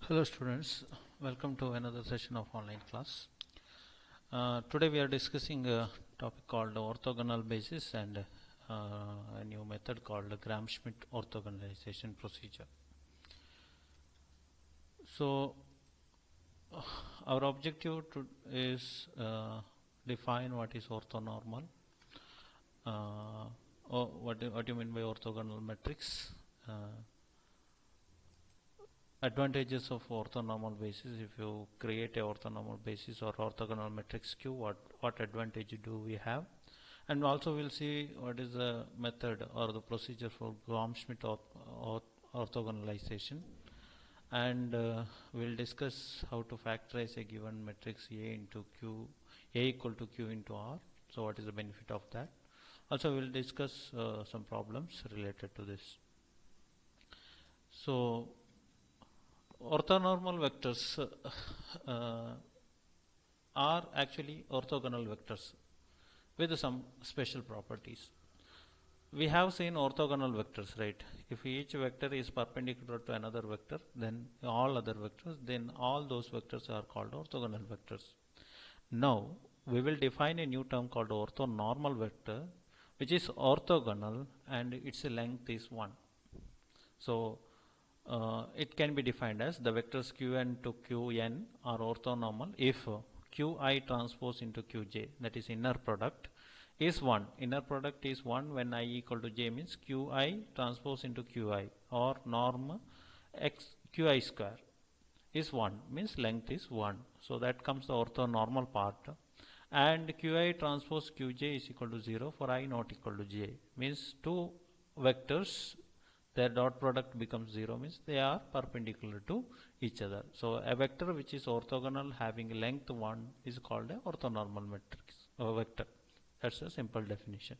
Hello students, welcome to another session of online class. Today we are discussing a topic called orthogonal basis and a new method called Gram-Schmidt orthogonalization procedure. So our objective is define what is orthonormal, or what do you mean by orthogonal matrix, advantages of orthonormal basis. If you create a orthonormal basis or orthogonal matrix Q, what advantage do we have, and also we'll see what is the method or the procedure for Gram-Schmidt orthogonalization, and we'll discuss how to factorize a given matrix A into Q, A equal to Q into R. So what is the benefit of that? Also we'll discuss some problems related to this. So orthonormal vectors are actually orthogonal vectors with some special properties. We have seen orthogonal vectors, right? If each vector is perpendicular to another vector, then all other vectors, then all those vectors are called orthogonal vectors. Now we will define a new term called orthonormal vector, which is orthogonal and its length is 1. So it can be defined as the vectors qn to qn are orthonormal if qi transpose into qj, that is inner product, is 1. Inner product is 1 when I equal to j, means qi transpose into qi, or norm x qi square is 1, means length is 1. So that comes the orthonormal part. And qi transpose qj is equal to 0 for I not equal to j, means two vectors, their dot product becomes 0, means they are perpendicular to each other. So a vector which is orthogonal having length 1 is called a orthonormal matrix vector. That's a simple definition.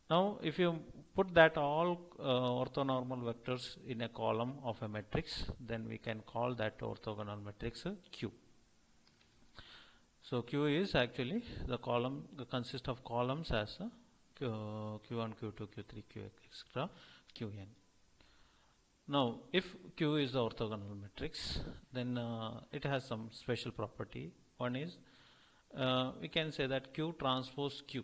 Now if you put that all orthonormal vectors in a column of a matrix, then we can call that orthogonal matrix Q. So Q is actually the column consists of columns as Q1, Q2, Q3, Q etc. Qn. Now if Q is the orthogonal matrix, then it has some special property. One is we can say that Q transpose Q.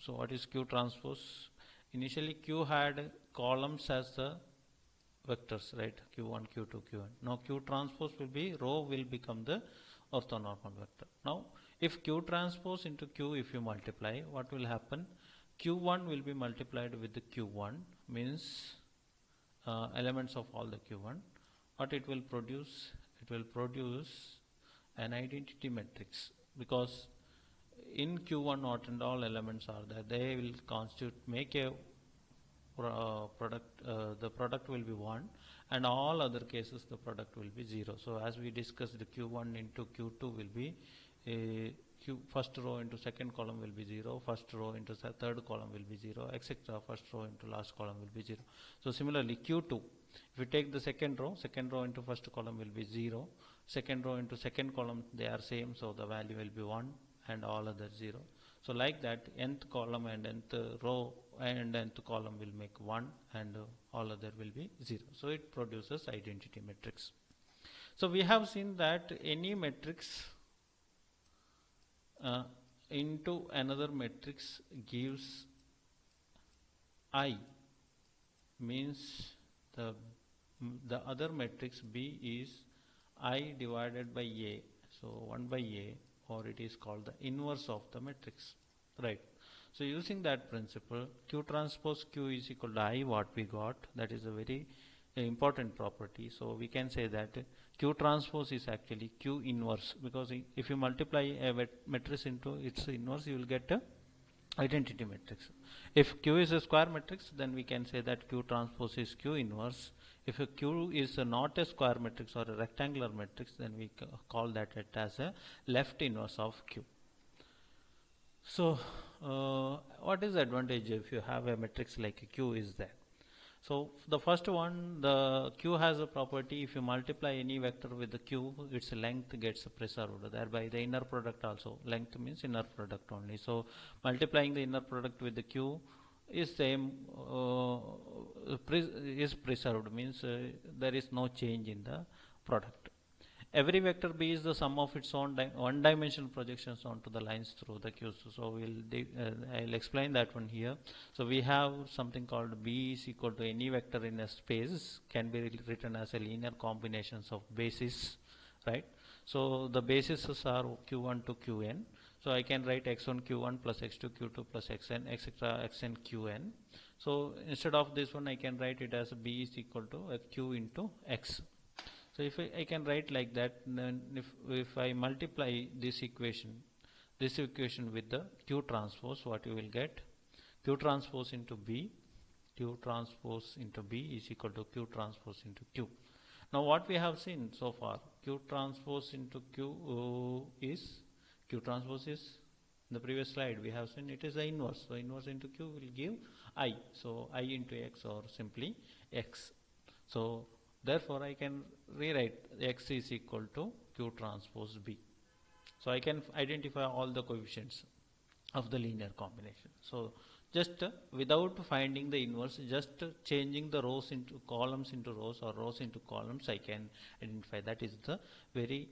So what is Q transpose? Initially Q had columns as the vectors, right? Q1, Q2, Q1. Now Q transpose will be, row will become the orthonormal vector. Now if Q transpose into Q, if you multiply, what will happen? Q1 will be multiplied with the Q1, means elements of all the Q1. What it will produce? It will produce an identity matrix, because in Q1 not and all elements are there. They will constitute, make a product, the product will be 1, and all other cases the product will be 0. So as we discussed, the Q1 into Q2 will be first row into second column will be 0, first row into third column will be 0, etc. First row into last column will be 0. So similarly Q2, if we take the second row into first column will be 0, second row into second column they are same, so the value will be 1 and all other 0. So like that, nth column and nth row and nth column will make 1 and all other will be 0. So it produces identity matrix. So we have seen that any matrix into another matrix gives I, means the other matrix B is I divided by A, so 1 by A, or it is called the inverse of the matrix, right? So using that principle, Q transpose Q is equal to I, what we got, that is a very important property. So we can say that Q transpose is actually Q inverse, because if you multiply a matrix into its inverse, you will get a identity matrix. If Q is a square matrix, then we can say that Q transpose is Q inverse. If a Q is not a square matrix or a rectangular matrix, then we call that it as a left inverse of Q. So what is the advantage if you have a matrix like a Q is there? So the first one, the Q has a property, if you multiply any vector with the Q, its length gets preserved, thereby the inner product also, length means inner product only. So multiplying the inner product with the Q is same, is preserved, means there is no change in the product. every vector B is the sum of its own one dimensional projections onto the lines through the Q's. So I'll explain that one here. So we have something called B is equal to any vector in a space can be written as a linear combinations of bases, right? So the bases are Q1 to Qn. So I can write x1 q1 plus x2 q2 plus xn etc xn qn. So instead of this one I can write it as B is equal to q into x. So if I can write like that, then if I multiply this equation with the q transpose, what you will get, q transpose into B, q transpose into B is equal to q transpose into q. Now what we have seen so far, q transpose into q is q transpose is, in the previous slide we have seen it is the inverse. So inverse into q will give I. So I into x or simply x. So therefore I can rewrite x is equal to q transpose B. So I can identify all the coefficients of the linear combination. So just without finding the inverse, just changing the rows into columns into rows or rows into columns, I can identify. That is the very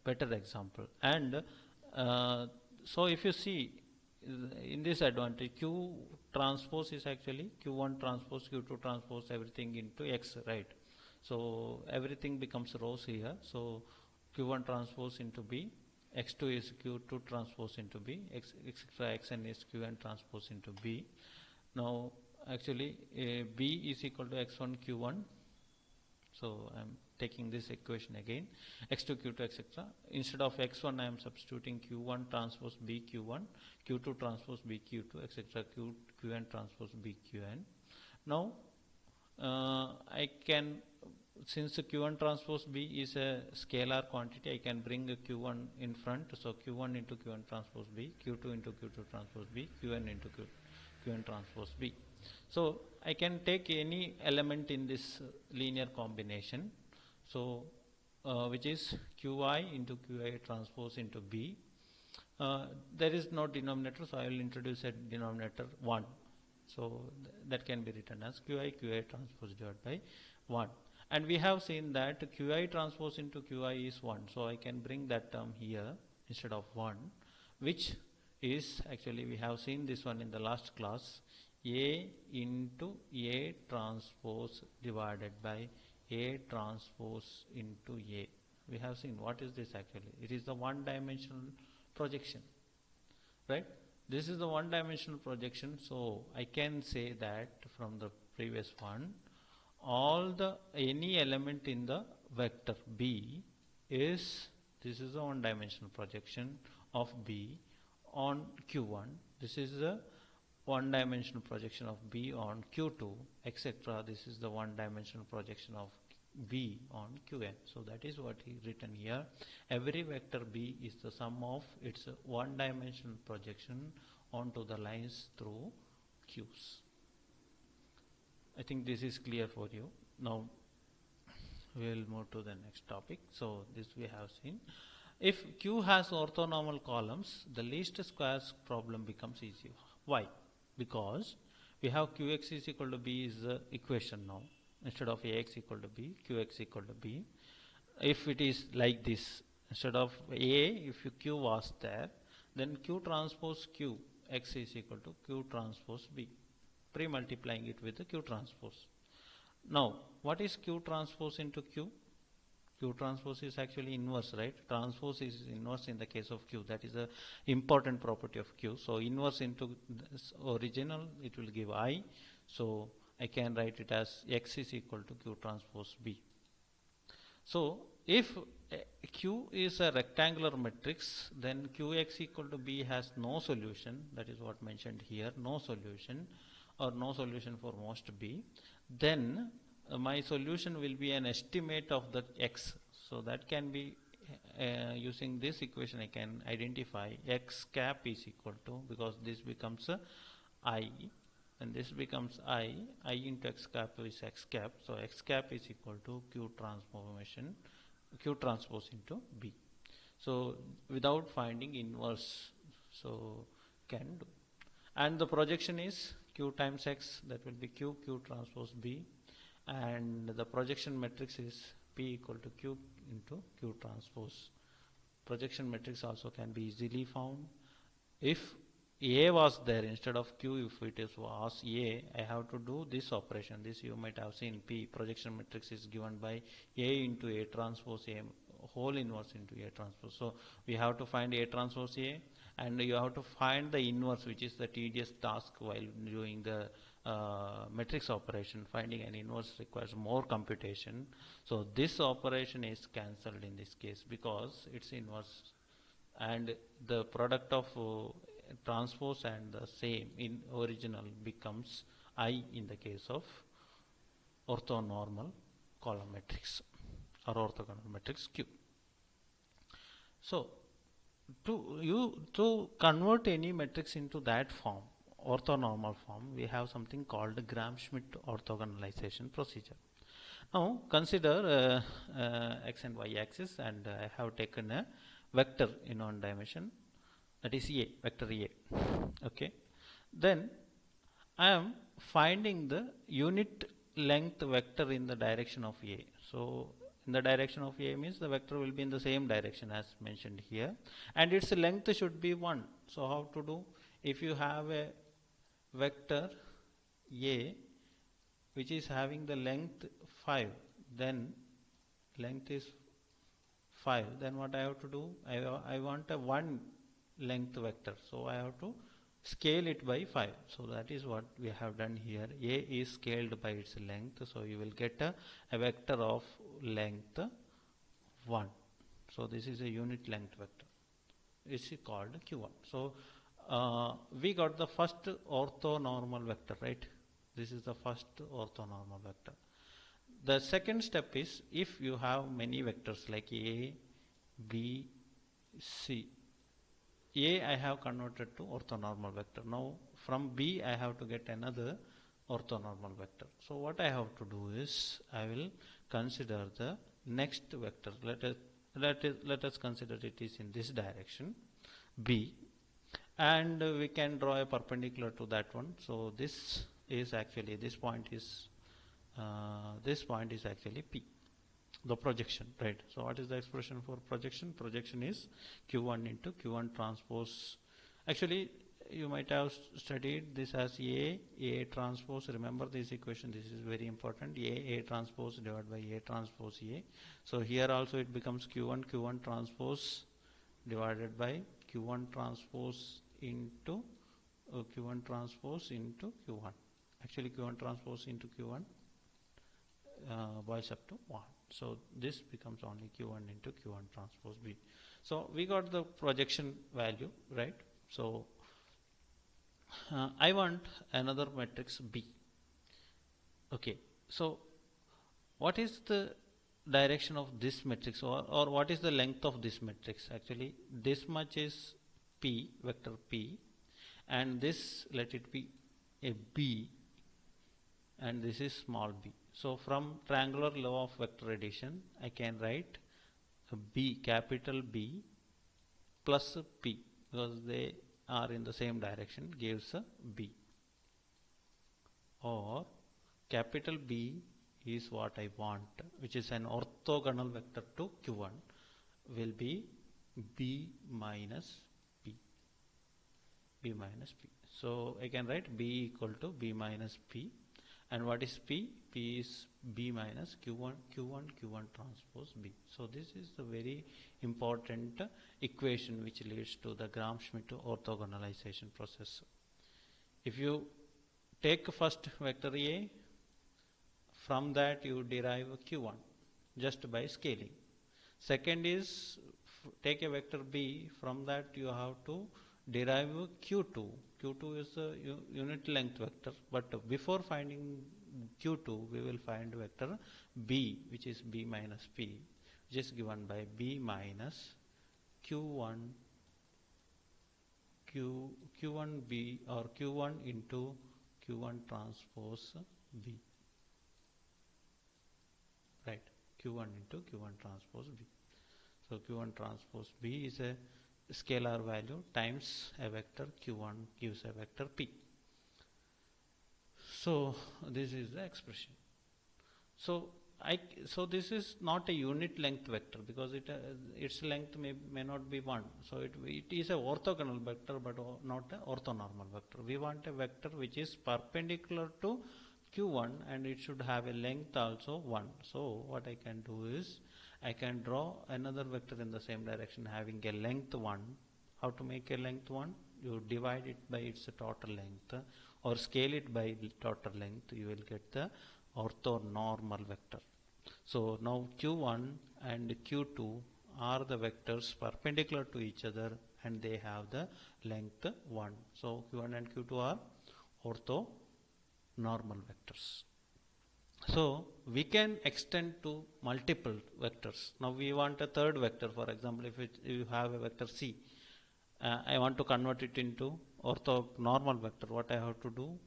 better example. And so if you see in this advantage, q transpose is actually q1 transpose, q2 transpose, everything into x, right? So everything becomes rows here. So q1 transpose into B, x2 is q2 transpose into B, etc. xn is qn transpose into B. Now actually B is equal to x1 q1. So I am taking this equation again, x2 q2 etc. Instead of x1 I am substituting q1 transpose B q1, q2 transpose B q2 etc. qn transpose B qn. Now I can, since q1 transpose B is a scalar quantity, I can bring a q1 in front. So q1 into q1 transpose B, q2 into q2 transpose B, qn into qn transpose B. So I can take any element in this linear combination. So which is qi into qi transpose into B. There is no denominator, so I will introduce a denominator 1. So that can be written as qi transpose divided by 1. And we have seen that qi transpose into qi is 1. So I can bring that term here instead of 1, which is actually, we have seen this one in the last class, A into A transpose divided by A transpose into A. We have seen what is this actually. It is the one dimensional projection, right? This is the one dimensional projection. So I can say that from the previous one, all the any element in the vector B is, this is the one dimensional projection of B on Q1. This is the one dimensional projection of B on Q2, etc. This is the one dimensional projection of B on Qn. So that is what he written here. Every vector B is the sum of its one dimensional projection onto the lines through Qs. I think this is clear for you. Now we will move to the next topic. So this we have seen. If Q has orthonormal columns, the least squares problem becomes easy. Why? Because we have Qx is equal to B is the equation now. Instead of Ax equal to B, Qx equal to B. If it is like this, instead of A, if Q was there, then Q transpose Q, X is equal to Q transpose B, pre-multiplying it with the Q transpose. Now, what is Q transpose into Q? Q transpose is actually inverse, right? Transpose is inverse in the case of Q. That is the important property of Q. So inverse into this original, it will give I. So I can write it as X is equal to Q transpose B. So if Q is a rectangular matrix, then Qx equal to B has no solution. That is what mentioned here, no solution, or no solution for most B. Then my solution will be an estimate of the X. So that can be using this equation I can identify X cap is equal to, because this becomes I, and this becomes I into X cap is X cap. So X cap is equal to Q transpose into B. So without finding inverse, so can do. And the projection is Q times X, that will be Q transpose B, and the projection matrix is P equal to Q into Q transpose. Projection matrix also can be easily found. If A was there instead of Q, if it is was A, I have to do this operation. This you might have seen. P projection matrix is given by A into A transpose A whole inverse into A transpose. So we have to find A transpose A, and you have to find the inverse, which is the tedious task while doing the matrix operation. Finding an inverse requires more computation. So this operation is cancelled in this case because it's inverse, and the product of transpose and the same in original becomes I in the case of orthonormal column matrix or orthogonal matrix Q. So to convert any matrix into that form, orthonormal form, we have something called Gram-Schmidt orthogonalization procedure. Now consider x and y axis, and I have taken a vector in one dimension, that is A, vector A. Okay, then I am finding the unit length vector in the direction of A. So in the direction of A means the vector will be in the same direction as mentioned here, and its length should be 1. So how to do? If you have a vector A which is having the length 5, then length is 5, then what I have to do? I want a 1 length vector, so I have to scale it by 5. So that is what we have done here. A is scaled by its length, so you will get a vector of length 1. So this is a unit length vector. It's called Q1. So we got the first orthonormal vector, right? This is the first orthonormal vector. The second step is, if you have many vectors like A, B, C. A I have converted to orthonormal vector. Now from B I have to get another orthonormal vector. So what I have to do is, I will consider the next vector. Let us consider it is in this direction, B, and we can draw a perpendicular to that one. So this is actually, this point is actually P, the projection, right? So what is the expression for projection? Projection is Q1 into Q1 transpose. Actually you might have studied this as A transpose. Remember this equation, this is very important. A transpose divided by A transpose A. So here also it becomes Q1 transpose divided by Q1 transpose into Q1 transpose into Q1. Actually Q1 transpose into Q1 boils up to 1. So this becomes only Q1 into Q1 transpose B. So we got the projection value, right? So I want another matrix B. Okay, so what is the direction of this matrix, or what is the length of this matrix? Actually this much is P, vector P, and this, let it be a B, and this is small b. So from triangular law of vector addition, I can write B, capital B plus P, because they are in the same direction, gives a B. Or capital B is what I want, which is an orthogonal vector to Q1, will be B minus P. B minus P. So I can write B equal to B minus P. And what is P? P is B minus Q1 transpose B. So this is the very important equation which leads to the Gram-Schmidt orthogonalization process. If you take first vector A, from that you derive Q1 just by scaling. Second is take a vector B, from that you have to derive Q2. Q2 is a unit length vector, but before finding Q2 we will find vector B, which is B minus P, which is given by B minus Q1 B, or Q1 into Q1 transpose B, right? Q1 into Q1 transpose B. So Q1 transpose B is a scalar value times a vector Q1 gives a vector P. So this is the expression. So So this is not a unit length vector because its length may not be 1. So it is a orthogonal vector but not a orthonormal vector. We want a vector which is perpendicular to q1 and it should have a length also 1. So what I can do is I can draw another vector in the same direction having a length 1. How to make a length 1? You divide it by its total length or scale it by total length. You will get the orthonormal vector. So now q1 and q2 are the vectors perpendicular to each other and they have the length 1. So q1 and q2 are orthonormal vectors. So we can extend to multiple vectors. Now we want a third vector. For example, if you have a vector c, I want to convert it into orthonormal vector. What I have to do?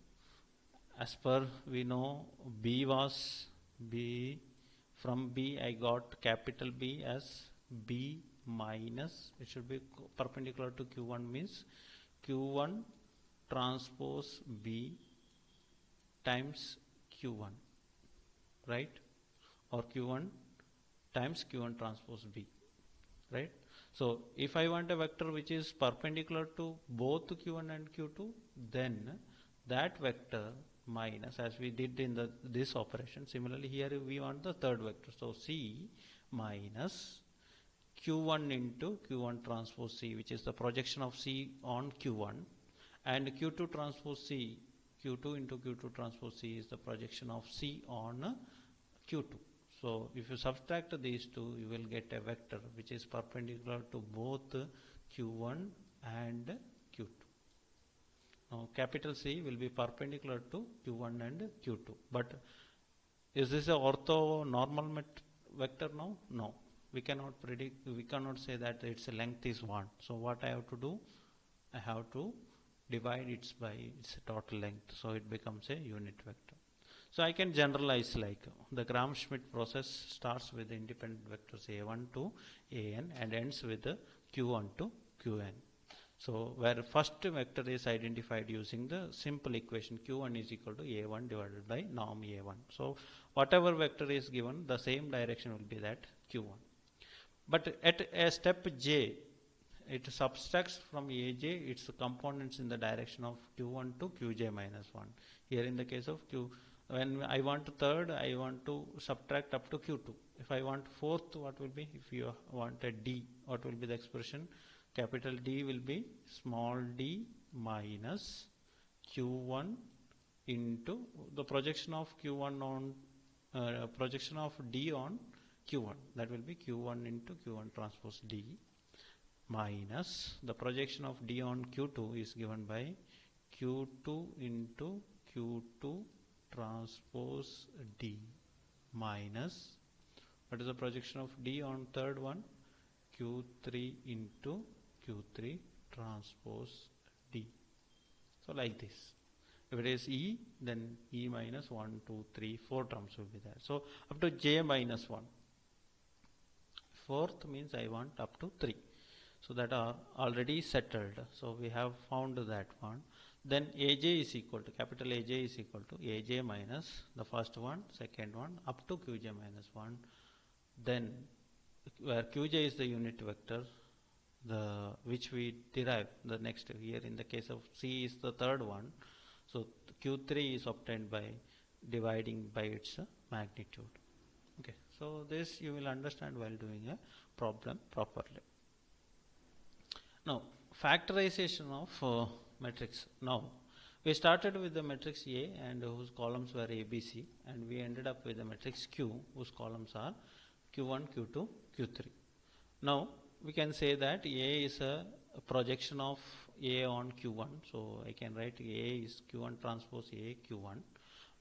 As per we know, B was B. From B I got capital B as B minus, it should be perpendicular to q1 means q1 transpose B times q1, right? Or q1 times q1 transpose B, right? So if I want a vector which is perpendicular to both q1 and q2, then that vector minus, as we did in this operation, similarly here we want the third vector. So C minus q1 into q1 transpose C, which is the projection of C on q1, and q2 transpose C, q2 into q2 transpose C is the projection of C on q2. So if you subtract these two, you will get a vector which is perpendicular to both q1 and q2. Now capital C will be perpendicular to q1 and q2. But is this a orthonormal vector now? No. We cannot predict, we cannot say that its length is 1. So what I have to do? I have to divide it by its total length. So it becomes a unit vector. So I can generalize like the Gram-Schmidt process starts with independent vectors a1 to an and ends with q1 to qn. So where first vector is identified using the simple equation q1 is equal to a1 divided by norm a1. So whatever vector is given, the same direction will be that q1. But at a step j, it subtracts from aj its components in the direction of q1 to qj minus 1. Here in the case of q, when I want third, I want to subtract up to q2. If I want fourth, what will be? If you want a d, what will be the expression? Capital D will be small d minus q1 into the projection of q1 on projection of d on q1, that will be q1 into q1 transpose d minus the projection of d on q2 is given by q2 into q2 transpose d minus what is the projection of d on third one? q3 into q3 transpose d. So like this. If it is E, then E minus 1, 2, 3, 4 terms will be there. So up to j minus 1. Fourth means I want up to 3. So that are already settled. So we have found that one. Then Aj is equal to, capital Aj is equal to Aj minus the first one, second one, up to Qj minus 1. Then where Qj is the unit vector, which we derive the next here in the case of C is the third one. So Q3 is obtained by dividing by its magnitude. Okay, so this you will understand while doing a problem properly. Now factorization of matrix. Now we started with the matrix A and whose columns were ABC, and we ended up with the matrix Q whose columns are Q1, Q2, Q3. Now we can say that A is a projection of A on Q1. So I can write A is Q1 transpose A Q1.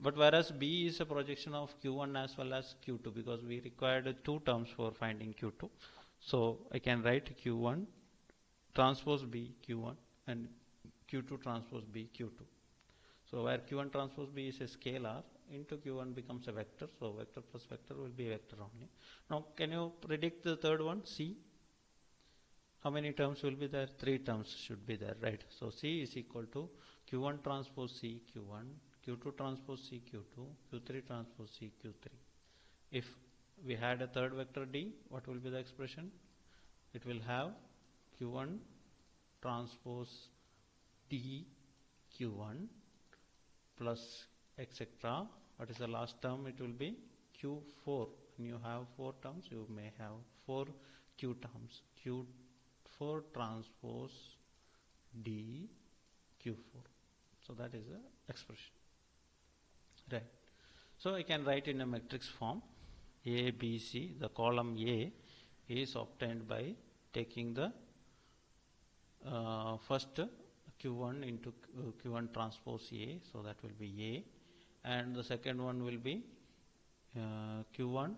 But whereas B is a projection of Q1 as well as Q2 because we required two terms for finding Q2. So I can write Q1 transpose B Q1 and Q2 transpose B Q2. So where Q1 transpose B is a scalar, into Q1 becomes a vector. So vector plus vector will be vector only. Now can you predict the third one, C? How many terms will be there? 3 terms should be there, right? So C is equal to Q1 transpose C Q1, Q2 transpose C Q2, Q3 transpose C Q3. If we had a third vector D, what will be the expression? It will have Q1 transpose D Q1 plus etc. What is the last term? It will be Q4. When you have 4 terms, you may have 4 Q terms. Q4 transpose D Q4. So that is the expression. Right. So I can write in a matrix form. A, B, C. The column A is obtained by taking the first Q1 into Q1 transpose A, so that will be A, and the second one will be Q1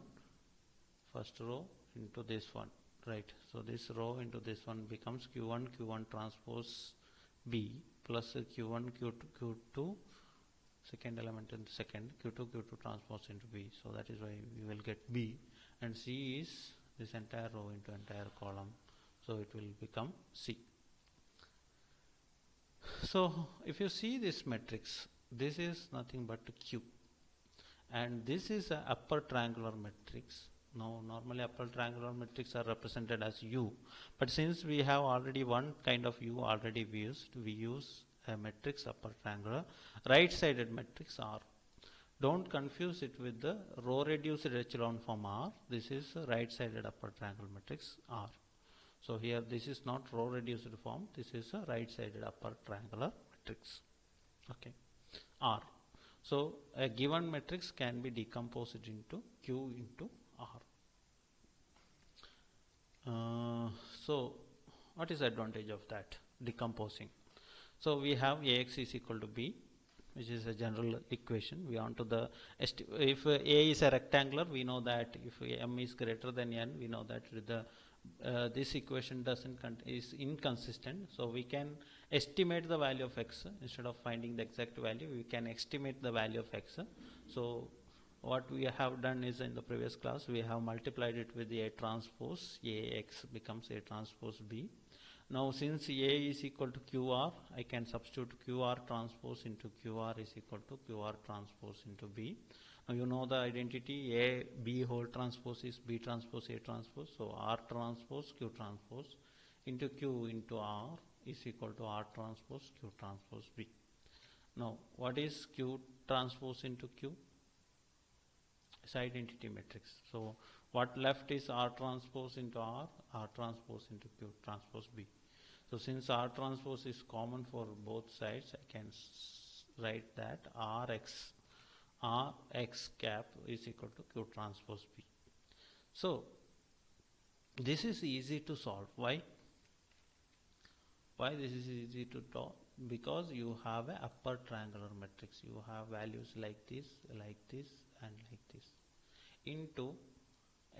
first row into this one, right? So this row into this one becomes Q1 transpose B plus Q1 Q2 second element in the second, Q2 transpose into B, so that is why we will get B, and C is this entire row into entire column, so it will become C. So if you see this matrix, this is nothing but Q, and this is a upper triangular matrix. Now normally upper triangular matrix are represented as U, but since we have already one kind of U already used, we use a matrix upper triangular, right sided matrix R. Don't confuse it with the row reduced echelon form R. This is a right sided upper triangle matrix R. So here this is not row reduced form, this is a right sided upper triangular matrix. Okay, R. So a given matrix can be decomposed into Q into R. So what is the advantage of that decomposing? So we have Ax is equal to B, which is a general equation. We want to the if A is a rectangular, we know that if M is greater than N, we know that the this equation is inconsistent, so we can estimate the value of x instead of finding the exact value. We can estimate the value of x. So what we have done is, in the previous class we have multiplied it with the A transpose Ax becomes A transpose B. Now since A is equal to QR, I can substitute QR transpose into QR is equal to QR transpose into B. Now you know the identity, A B whole transpose is B transpose A transpose, so R transpose Q transpose into Q into R is equal to R transpose Q transpose B. Now what is Q transpose into Q? It's identity matrix. So what left is R transpose into R, R transpose into Q transpose B. So since R transpose is common for both sides, I can write that Rx cap is equal to Q transpose B. So this is easy to solve. Why? Why this is easy to solve? Because you have an upper triangular matrix. You have values like this, and like this, into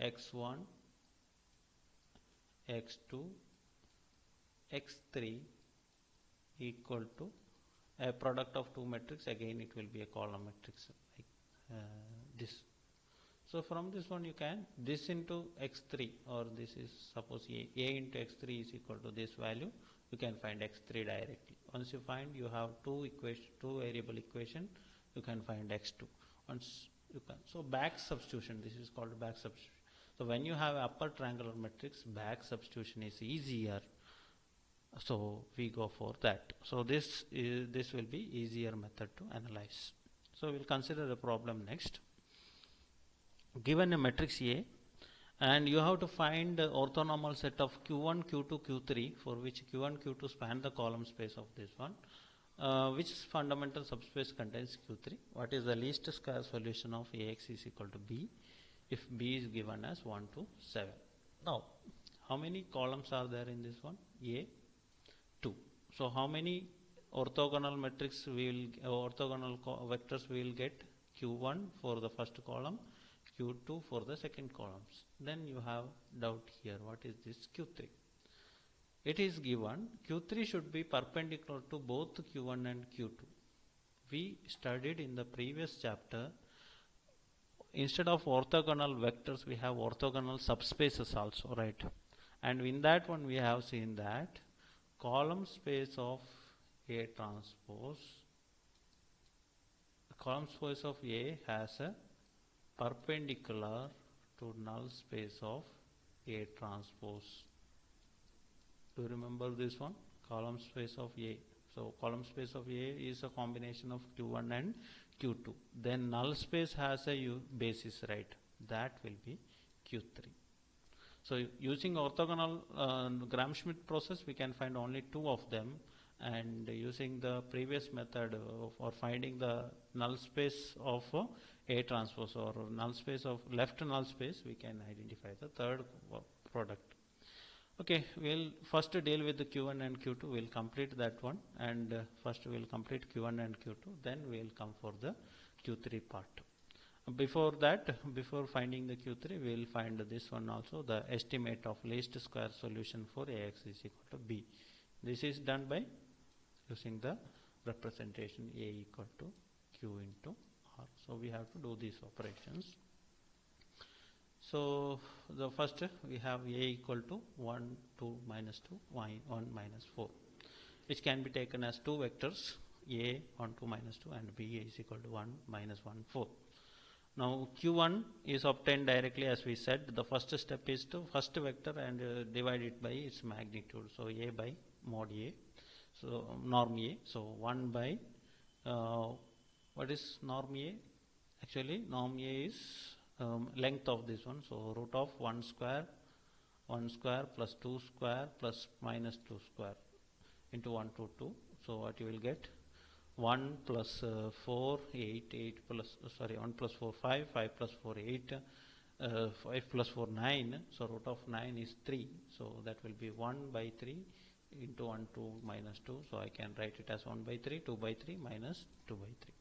x1, x2, x3 equal to a product of two matrix. Again it will be a column matrix like this. So from this one you can this into x3, or this is suppose a into x3 is equal to this value, you can find x3 directly. Once you find, you have two variable equation, you can find x2. Once you can, so back substitution, this is called back substitution. So when you have upper triangular matrix, back substitution is easier, so we go for that. So this will be easier method to analyze. So we'll consider the problem next. Given a matrix A, and you have to find the orthonormal set of Q1, Q2, Q3, for which Q1, Q2 span the column space of this one, which fundamental subspace contains Q3. What is the least square solution of Ax is equal to B, if B is given as 1 to 7. Now, how many columns are there in this one? A, 2. So how many orthogonal matrix orthogonal vectors we will get? Q1 for the first column, Q2 for the second columns. Then you have doubt here, what is this Q3? It is given Q3 should be perpendicular to both Q1 and Q2. We studied in the previous chapter, instead of orthogonal vectors we have orthogonal subspaces also, right? And in that one we have seen that column space of A transpose, the column space of A has a perpendicular to null space of A transpose. Do you remember this one? Column space of A. So column space of A is a combination of Q1 and Q2. Then null space has a basis, right? That will be Q3. So using orthogonal Gram-Schmidt process, we can find only two of them, and using the previous method for finding the null space of A transpose or null space of left null space, we can identify the third product. Okay, we'll first deal with the Q1 and Q2. We'll complete that one, and first we'll complete Q1 and Q2, then we'll come for the Q3 part. Before that, before finding the Q3, we'll find this one also, the estimate of least square solution for Ax is equal to B. This is done by using the representation A equal to Q into R. So we have to do these operations. So the first we have A equal to 1, 2, minus 2, 1, minus 4, which can be taken as two vectors, A 1, 2, minus 2, and B is equal to 1, minus 1, 4. Now Q1 is obtained directly, as we said. The first step is to first vector and divide it by its magnitude. So A by mod A, so norm A. So 1 by what is norm A? Actually norm A is length of this one, so root of 1 square plus 2 square plus minus 2 square into 1 to 2. So what you will get, 1 plus 4, 8 plus 1 plus 4, 5 plus 4, 8, 5 plus 4, 9. So root of 9 is 3. So that will be 1 by 3 into 1, 2, minus 2. So I can write it as 1 by 3, 2 by 3, minus 2 by 3.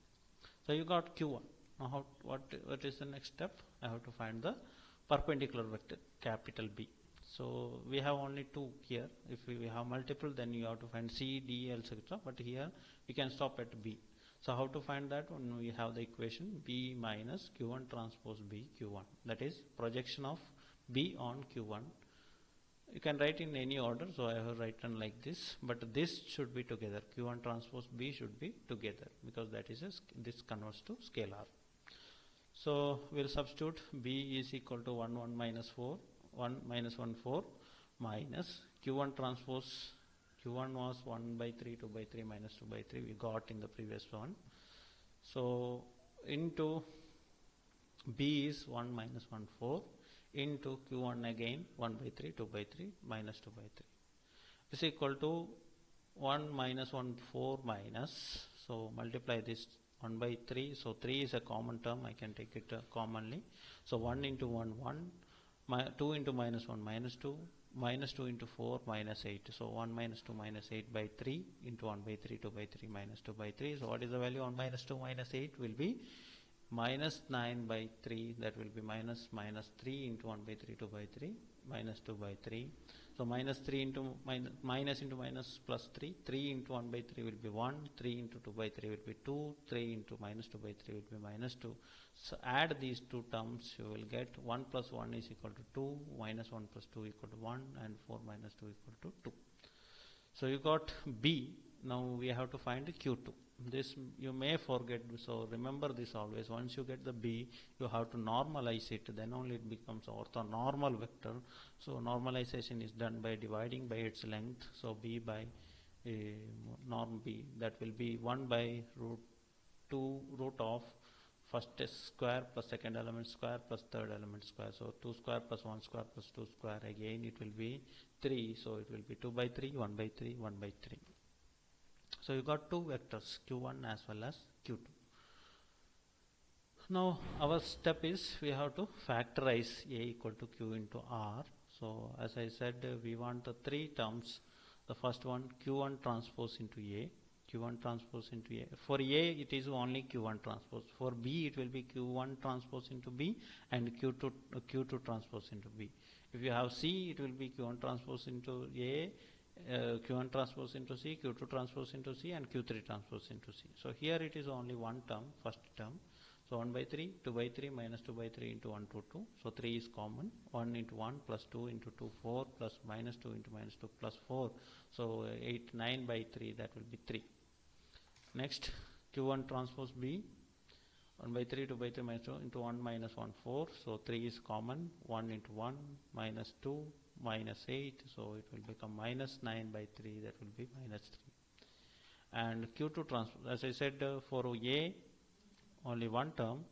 So you got Q1. Now what is the next step? I have to find the perpendicular vector, capital B. So we have only two here. If we have multiple, then you have to find C, D, etc. But here we can stop at B. So how to find that? When we have the equation B minus Q1 transpose B Q1. That is projection of B on Q1. You can write in any order. So I have written like this. But this should be together. Q1 transpose B should be together, because that is this converts to scalar. So we'll substitute B is equal to 1, 1, minus 4. 1 minus 1, 4, minus Q1 transpose. Q1 was 1 by 3, 2 by 3, minus 2 by 3. We got in the previous one. So into B is 1 minus 1, 4, into Q1 again 1 by 3, 2 by 3, minus 2 by 3. Is equal to 1 minus 1, 4 minus. So multiply this 1 by 3. So 3 is a common term. I can take it commonly. So 1 into 1, 1. 2 into minus 1, minus 2, minus 2 into 4, minus 8. So 1 minus 2 minus 8 by 3 into 1 by 3, 2 by 3, minus 2 by 3. So what is the value on minus 2 minus 8 will be minus 9 by 3. That will be minus 3 into 1 by 3, 2 by 3, minus 2 by 3. So minus 3 into minus into minus plus 3. 3 into 1 by 3 will be 1. 3 into 2 by 3 will be 2. 3 into minus 2 by 3 will be minus 2. So add these two terms, you will get 1 plus 1 is equal to 2, minus 1 plus 2 equal to 1, and 4 minus 2 equal to 2. So you got B. Now we have to find Q2. This you may forget, so remember this always. Once you get the B, you have to normalize it, then only it becomes orthonormal vector. So normalization is done by dividing by its length. So B by norm B, that will be 1 by root 2 root of first square plus second element square plus third element square. So 2 square plus 1 square plus 2 square, again it will be 3. So it will be 2 by 3, 1 by 3, 1 by 3. So you got two vectors, Q1 as well as Q2. Now our step is we have to factorize A equal to Q into R. So as I said, we want the three terms. The first one, Q1 transpose into A. Q1 transpose into A. For A it is only Q1 transpose. For B it will be Q1 transpose into B and Q2 transpose into B. If you have C, it will be Q1 transpose into A, Q1 transpose into C, Q2 transpose into C, and Q3 transpose into C. So here it is only one term, first term. So 1 by 3, 2 by 3, minus 2 by 3 into 1 to 2. So 3 is common. 1 into 1 plus 2 into 2, 4 plus minus 2 into minus 2 plus 4. So 8, 9 by 3, that will be 3. Next, Q1 transpose B. 1 by 3, 2 by 3 minus 2 into 1 minus 1, 4. So 3 is common. 1 into 1 minus 2 minus 8. So it will become minus 9 by 3. That will be minus 3. And Q2 transpose, as I said, for A only one term.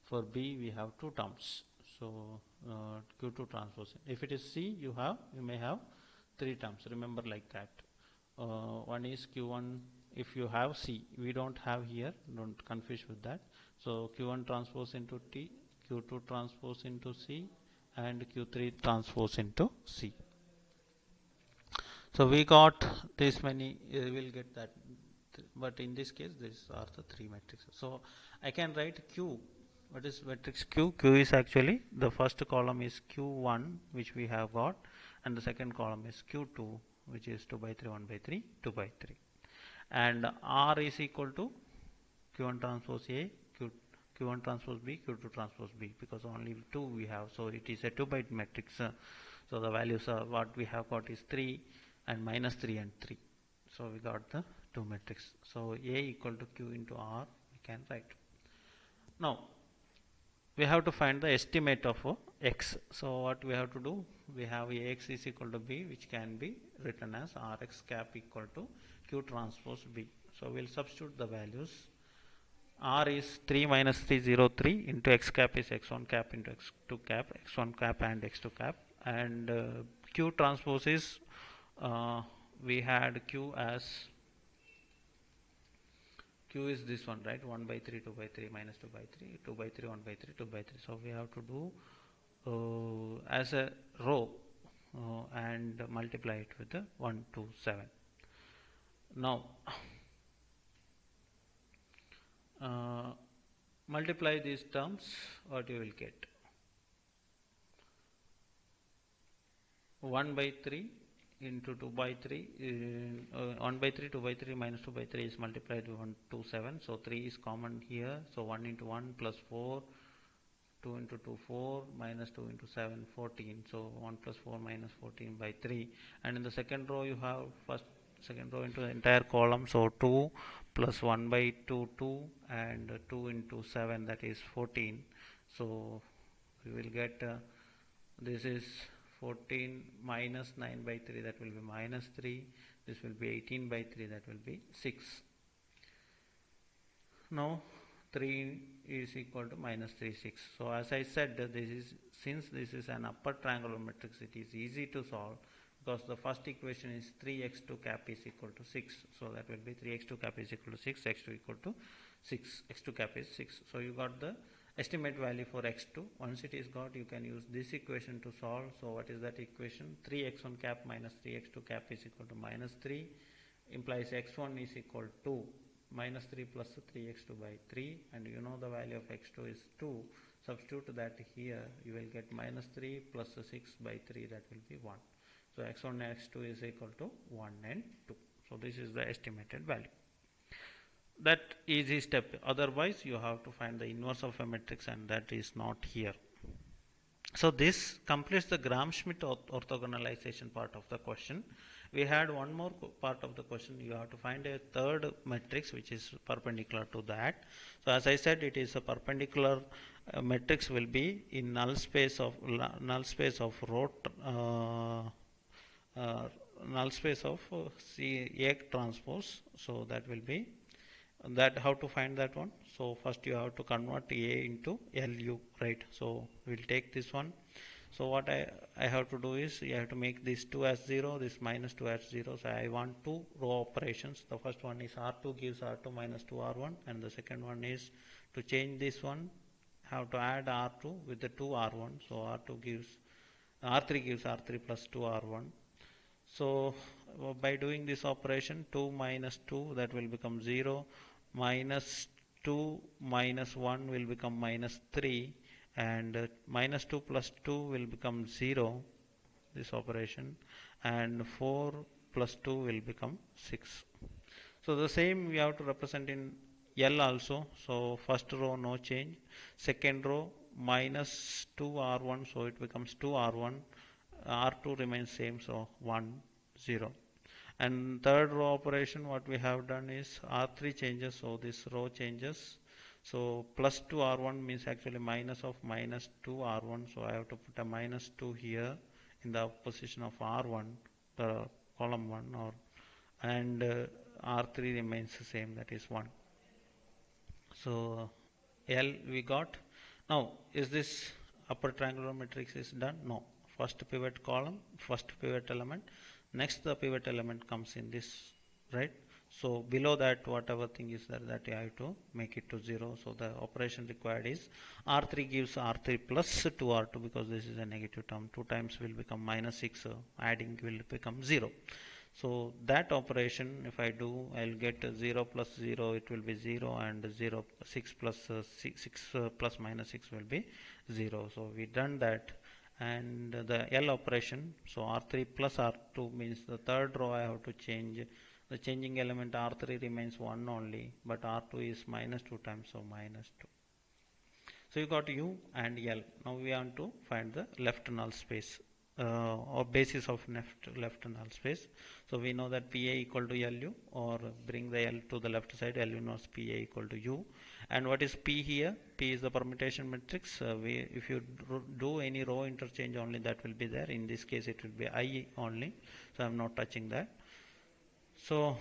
For B we have two terms. So Q2 transpose. If it is C, you may have three terms. Remember like that. One is Q1. If you have C, we don't have here. Don't confuse with that. So Q1 transpose into T, Q2 transpose into C, and Q3 transpose into C. So we got this many. We'll get that. But in this case, these are the three matrices. So I can write Q. What is matrix Q? Q is actually the first column is Q1, which we have got, and the second column is Q2, which is 2 by 3, 1 by 3, 2 by 3. And R is equal to Q1 transpose A, Q1 transpose B, Q2 transpose B, because only 2 we have. So it is a 2-byte matrix. So the values are what we have got is 3 and minus 3 and 3. So we got the two matrix. So A equal to Q into R we can write. Now we have to find the estimate of X. So what we have to do? We have Ax is equal to B, which can be written as Rx cap equal to Q transpose B. So we'll substitute the values. R is 3 minus 303 into X cap is X1 cap into X2 cap, X1 cap and X2 cap, and Q transpose is we had Q as Q is this one, right? 1 by 3, 2 by 3 minus 2 by 3, 2 by 3, 1 by 3, 2 by 3. So we have to do as a row and multiply it with the 1, 2, 7. Now multiply these terms, what you will get? 1 by 3 into 2 by 3, 1 by 3, 2 by 3 minus 2 by 3 is multiplied with 1, 2, 7. So 3 is common here. So 1 into 1 plus 4, 2 into 2, 4, minus 2 into 7, 14. So 1 plus 4 minus 14 by 3. And in the second row you have second row into the entire column. So 2 plus 1 by 2, 2, and 2 into 7, that is 14. So we will get this is 14 minus 9 by 3, that will be minus 3. This will be 18 by 3, that will be 6. Now 3 is equal to minus 3, 6. So as I said, since this is an upper triangular matrix, it is easy to solve, because the first equation is 3x2 cap is equal to 6. So that will be 3x2 cap is equal to 6, x2 equal to 6, x2 cap is 6. So you got the estimate value for x2. Once it is got, you can use this equation to solve. So what is that equation? 3x1 cap minus 3x2 cap is equal to minus 3, implies x1 is equal to minus 3 plus 3x2 by 3, and you know the value of x2 is 2. Substitute that here, you will get minus 3 plus 6 by 3, that will be 1. So x1 and x2 is equal to 1 and 2. So this is the estimated value. That easy step. Otherwise you have to find the inverse of a matrix, and that is not here. So this completes the Gram-Schmidt orthogonalization part of the question. We had one more part of the question. You have to find a third matrix which is perpendicular to that. So as I said, it is a perpendicular matrix will be in null space of C A transpose. So that will be that. How to find that one? So first you have to convert A into LU, right? So we'll take this one. So what I have to do is, you have to make this 2 as 0, this minus 2 as 0. So I want two row operations. The first one is R2 gives R2 minus 2R1, and the second one is to change this one, have to add R2 with the 2R1. So R3 gives R3 plus 2R1. So by doing this operation, 2 minus 2, that will become 0, minus 2 minus 1 will become minus 3, and minus 2 plus 2 will become 0, this operation, and 4 plus 2 will become 6. So the same we have to represent in L also. So first row no change, second row minus 2R1, so it becomes 2R1, R2 remains same, so 1, 0. And third row operation, what we have done is R3 changes, so this row changes. So plus 2 R1 means actually minus of minus 2 R1. So I have to put a minus 2 here in the position of R1, the column 1, or and R3 remains the same, that is 1. So L we got. Now is this upper triangular matrix is done? No. First pivot column, first pivot element, next the pivot element comes in this, right? So below that whatever thing is there, that you have to make it to 0. So the operation required is R3 gives R3 plus 2R2, because this is a negative term. 2 times will become minus 6, adding will become 0. So that operation if I do, I'll get 0 plus 0, it will be 0, and 0 6 plus 6 plus minus 6 will be 0. So we done that. And the L operation, so R3 plus R2 means the third row I have to change. The changing element R3 remains 1 only, but R2 is minus 2 times, so minus 2. So you got U and L. Now we want to find the left null space, or basis of left null space. So we know that PA equal to LU, or bring the L to the left side, L inverse PA equal to U. And what is P here? P is the permutation matrix. If you do any row interchange only, that will be there. In this case it will be I only, so I am not touching that. So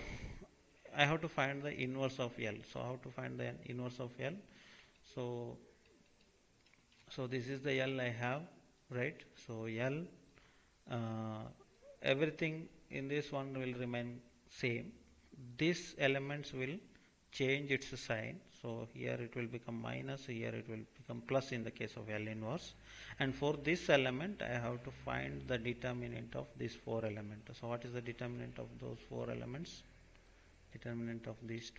I have to find the inverse of L. So how to find the inverse of L? So this is the L I have, right? So L, everything in this one will remain same. These elements will change its sign. So here it will become minus, here it will become plus in the case of L inverse. And for this element I have to find the determinant of these 4 elements. So what is the determinant of those 4 elements? Determinant of these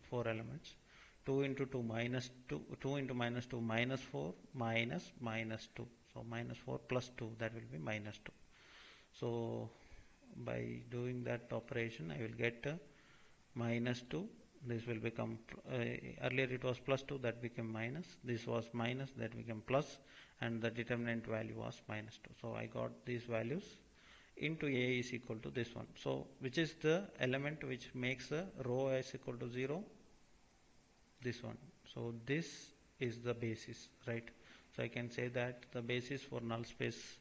4 elements. 2 into 2 minus 2, 2 into minus 2 minus 4 minus minus 2. So minus 4 plus 2, that will be minus 2. So by doing that operation I will get minus 2. This will become, earlier it was plus 2, that became minus. This was minus, that became plus, and the determinant value was minus 2. So I got these values into A is equal to this one. So which is the element which makes a row is equal to 0? This one. So this is the basis, right? So I can say that the basis for null space,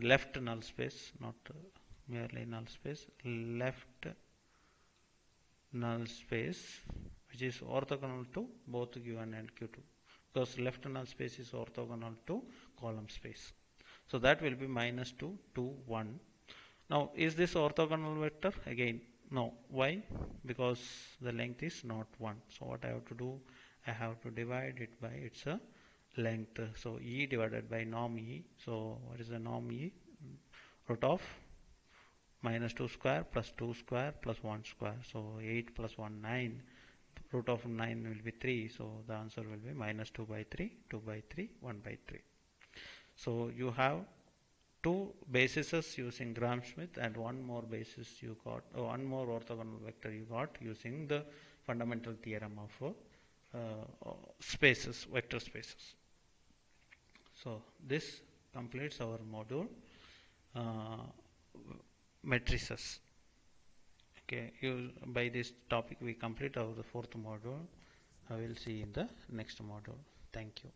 left null space, not merely null space, left null space, which is orthogonal to both Q1 and Q2, because left null space is orthogonal to column space. So that will be minus 2, 2, 1. Now is this orthogonal vector? Again no. Why? Because the length is not 1. So what I have to do, I have to divide it by its length. So E divided by norm E. So what is the norm E? Root of minus 2 square plus 2 square plus 1 square. So 8 plus 1, 9. Root of 9 will be 3. So the answer will be minus 2 by 3, 2 by 3, 1 by 3. So you have 2 bases using Gram-Schmidt, and one more basis you got, one more orthogonal vector you got using the fundamental theorem of spaces, vector spaces. So this completes our module matrices. Okay, by this topic we complete our 4th module. I will see in the next module. Thank you.